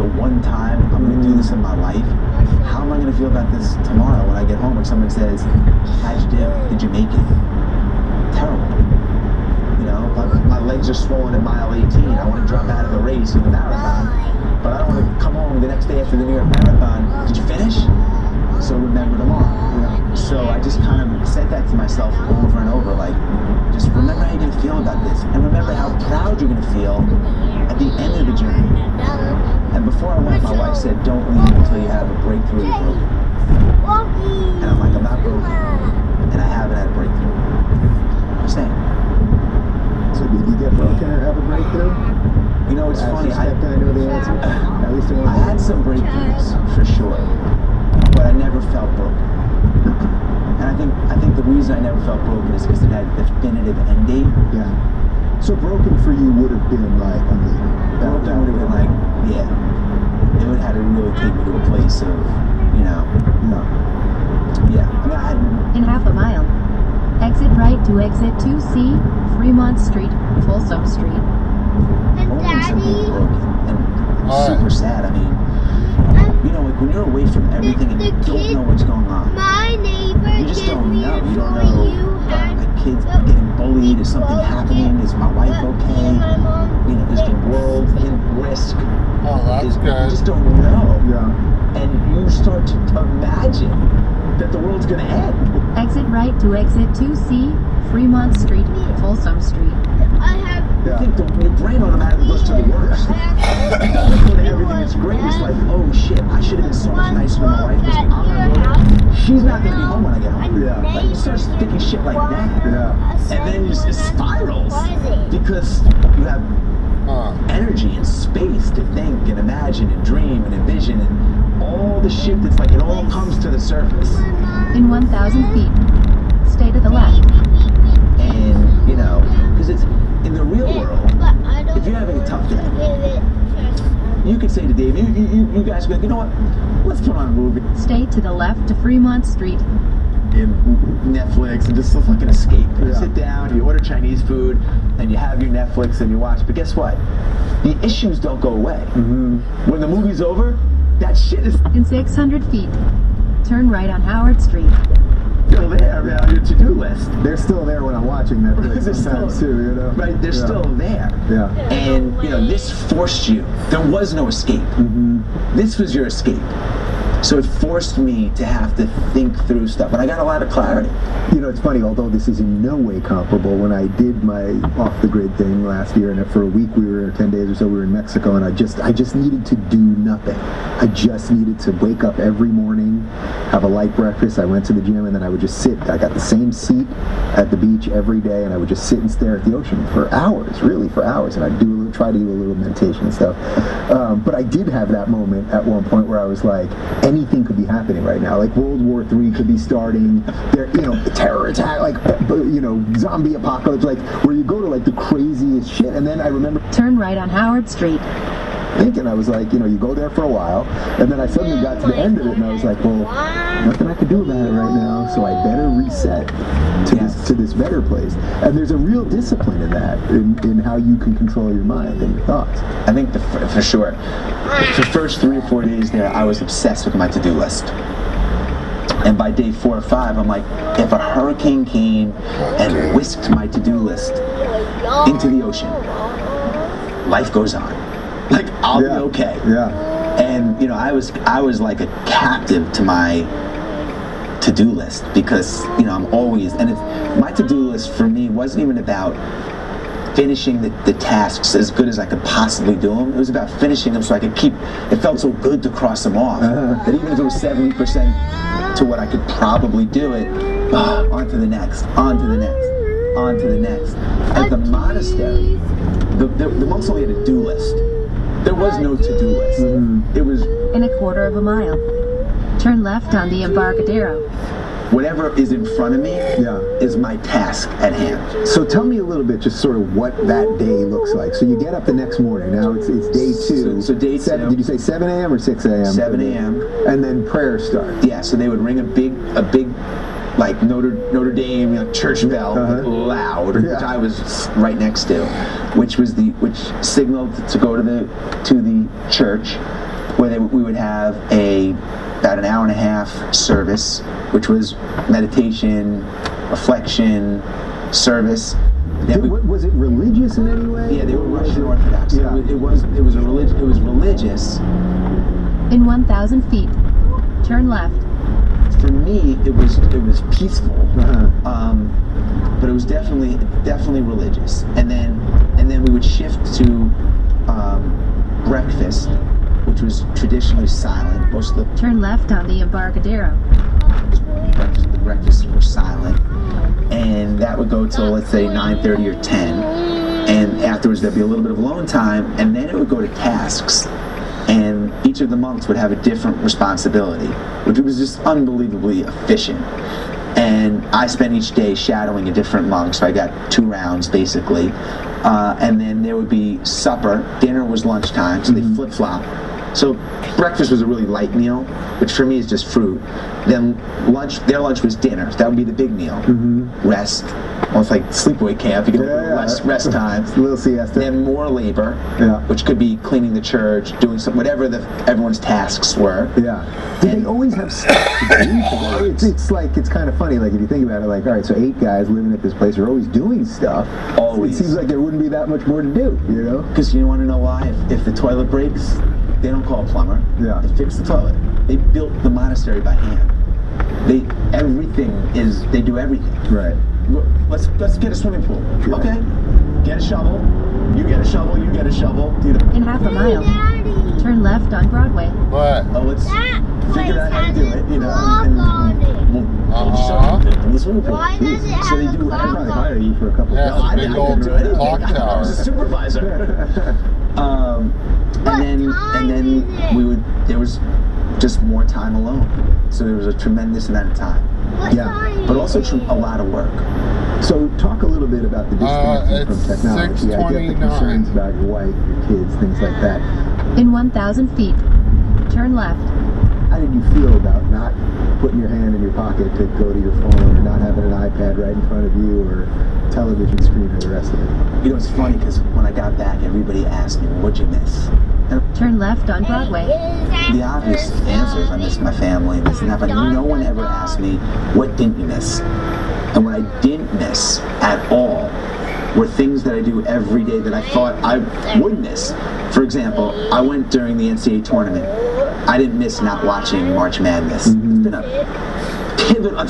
the one time I'm going to do this in my life, how am I going to feel about this tomorrow when I get home or someone says, how'd you do? Did you make it? Terrible. You know, my legs are swollen at mile 18. I want to drop out of the race in the marathon, but I don't want to come home the next day after the New York Marathon. Did you finish? So remember tomorrow. So I just kind of said that to myself over and over, like, just remember how you're going to feel about this, and remember how proud you're going to feel at the end of the journey. And before I went, my wife said, don't leave until you have a breakthrough you're broken. And I'm like, I'm not broken, and I haven't had a breakthrough. I'm saying. So did you get broken or have a breakthrough? You know, it's funny. I know the answer. At least I had some breakthroughs, for sure, but I never felt broken. And I think the reason I never felt broken is because it had a definitive end date. Yeah. So broken for you would have been like, I'm leaving. Broken would have been like, yeah. It would have had to really take me to a place of, you know, yeah. I mean, I had... In half a mile, exit right to exit 2C, Fremont Street, Folsom Street. Moments of being broken and super sad. I mean, you know, like when you're away from everything and you don't know what's going on. My neighbor You just don't know. You don't know. My kid's getting bullied. Is something happening? Is my wife okay? You know, is the world in risk? Oh, that's good. You just don't know. Yeah. And you start to imagine that the world's going to end. Exit right to exit 2C, Fremont Street, Folsom Street. I have. You think your brain automatically goes to the worst. When everything is great, it's like, oh shit, I should have been so much nicer to my wife because I'm gonna go. She's not gonna be home when I get home. Yeah. Like you start thinking shit like that. Yeah. And then it spirals because you have energy and space to think and imagine and dream and envision and all the shit that's like, it all comes to the surface. In 1,000 feet, stay to the left. And, you know, because it's in the real world, if you're having a tough day, you could say to Dave, you guys go, you know what, let's put on a movie. Stay to the left to Fremont Street. In Netflix and just fucking escape. You Yeah. sit down, you order Chinese food, and you have your Netflix and you watch. But guess what? The issues don't go away. Mm-hmm. When the movie's over, that shit is In 600 feet, turn right on Howard Street. still there on your to-do list. They're still there when I'm watching Netflix They're sometimes still- too, you know? Right, they're Yeah. still there. Yeah. And, you know, this forced you. There was no escape. Mm-hmm. This was your escape. So it forced me to have to think through stuff. And I got a lot of clarity. You know, it's funny, although this is in no way comparable, when I did my off-the-grid thing last year, and for a week 10 days or so, we were in Mexico, and I just needed to do nothing. I just needed to wake up every morning, have a light breakfast, I went to the gym, and then I would just sit. I got the same seat at the beach every day, and I would just sit and stare at the ocean for hours, really for hours, and I'd try to do a little meditation and stuff. But I did have that moment at one point where I was like, anything could be happening right now. Like World War III could be starting. There, you know, terror attack, like, you know, zombie apocalypse, like where you go to like the craziest shit. And then I remember Turn right on Howard Street. thinking, I was like, you know, you go there for a while, and then I suddenly got to the end of it, and I was like, well, nothing I can do about it right now, so I better reset to this better place. And there's a real discipline in that, in how you can control your mind and your thoughts. I think for sure. The first 3 or 4 days there, I was obsessed with my to-do list. And by day 4 or 5, I'm like, if a hurricane came and whisked my to-do list into the ocean, life goes on. Like, I'll be okay. Yeah. And, you know, I was like a captive to my to-do list because, you know, I'm always, and my to-do list for me wasn't even about finishing the tasks as good as I could possibly do them. It was about finishing them so I could it felt so good to cross them off. That even if it was 70% to what I could probably do it, on to the next, on to the next, on to the next. At the monastery, the monks only had a do list. There was no to-do list. Mm-hmm. It was In a quarter of a mile, turn left on the Embarcadero. whatever is in front of me is my task at hand. So tell me a little bit, just sort of what that day looks like. So you get up the next morning. Now it's day 2. So day 2. Did you say 7 a.m. or 6 a.m.? 7 a.m. And then prayer starts. Yeah, so they would ring a big like Notre Dame, you know, church bell, loud, which I was right next to, which signaled to go to the church, where we would have about an hour and a half service, which was meditation, reflection, service. Then Was it religious in any way? yeah, they were Russian Orthodox. Yeah. It was religious. Mm-hmm. In 1,000 feet, turn left. For me, it was peaceful. Uh-huh. But it was definitely religious. And then we would shift to breakfast, which was traditionally silent. Most of Turn left on the Embarcadero. the breakfasts were silent, and that would go till, let's say, 9:30 or 10. And afterwards there'd be a little bit of alone time, and then it would go to tasks. And each of the monks would have a different responsibility, which was just unbelievably efficient. And I spent each day shadowing a different monk, so I got 2 rounds basically. And then there would be supper. Dinner was lunchtime, so they flip-flop. So breakfast was a really light meal, which for me is just fruit. Then their lunch was dinner. So that would be the big meal. Rest. Almost like sleepaway camp. You get a little rest time. A little siesta. Then more labor, Yeah. which could be cleaning the church, doing whatever everyone's tasks were. Yeah. Did they always have stuff to do? It's kind of funny, like if you think about it, like, all right, so 8 guys living at this place are always doing stuff. Always. It seems like there wouldn't be that much more to do, you know? Because you want to know why? If the toilet breaks, they don't call a plumber. Yeah. They fix the toilet. They built the monastery by hand. They do everything. Right. Let's get a swimming pool. Yeah. Okay. Get a shovel. You get a shovel. You get a shovel. In half a mile, turn left on Broadway. What? Oh, let's figure out how to do it. You know. Lock on it. We'll show them in the swimming pool. Why does it So they have a do. lock I'd Probably on hire it? you for a couple Yeah, of I big couldn't old do anything. clock I was a tower. supervisor. And then we would. There was just more time alone. So there was a tremendous amount of time. What Yeah, time But is also it? a lot of work. So talk a little bit about the disconnection from it's technology. I get the 6:29. concerns about your wife, your kids, things like that. In 1,000 feet, turn left. How did you feel about not putting your hand in your pocket to go to your phone, or not having an iPad right in front of you, or television screen, or the rest of it? You know, it's funny because when I got back, everybody asked me, what'd you miss? And Turn left on Broadway. the obvious answer is I miss my family and this and that, but no one ever asked me, what didn't you miss? And what I didn't miss at all were things that I do every day that I thought I would miss. For example, I went during the NCAA tournament. I didn't miss not watching March Madness. It's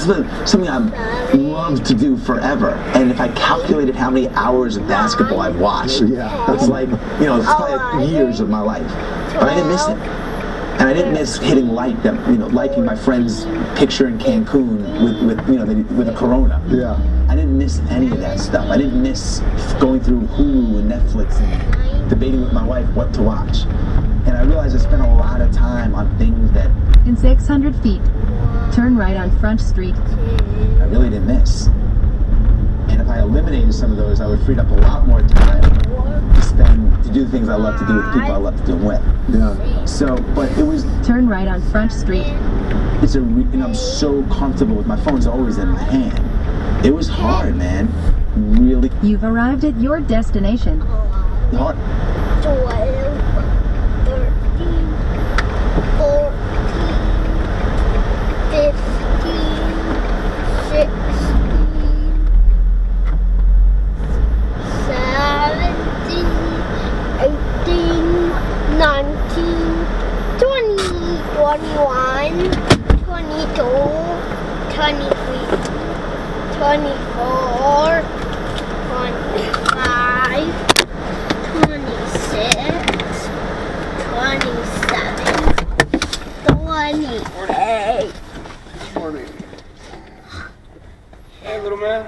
been something I've loved to do forever. And if I calculated how many hours of basketball I've watched, Yeah. it's like, it's probably years of my life. But I didn't miss it. And I didn't miss hitting liking my friend's picture in Cancun with a Corona. Yeah. I didn't miss any of that stuff. I didn't miss going through Hulu and Netflix and debating with my wife what to watch. And I realized I spent a lot of time on things that In 600 feet, turn right on Front Street. I really didn't miss. And if I eliminated some of those, I would free up a lot more time to do the things I love to do with the people I love to do them with. Yeah. So, but it was, Turn right on Front Street. and I'm so comfortable with my phone's always in my hand. It was hard, man. Really You've arrived at your destination. hard. 12, 13, 14, 15, 16, 17, 18, 19, 20, 21, 22, 23, 24, 25, 26, 27, 28. Hey, little man.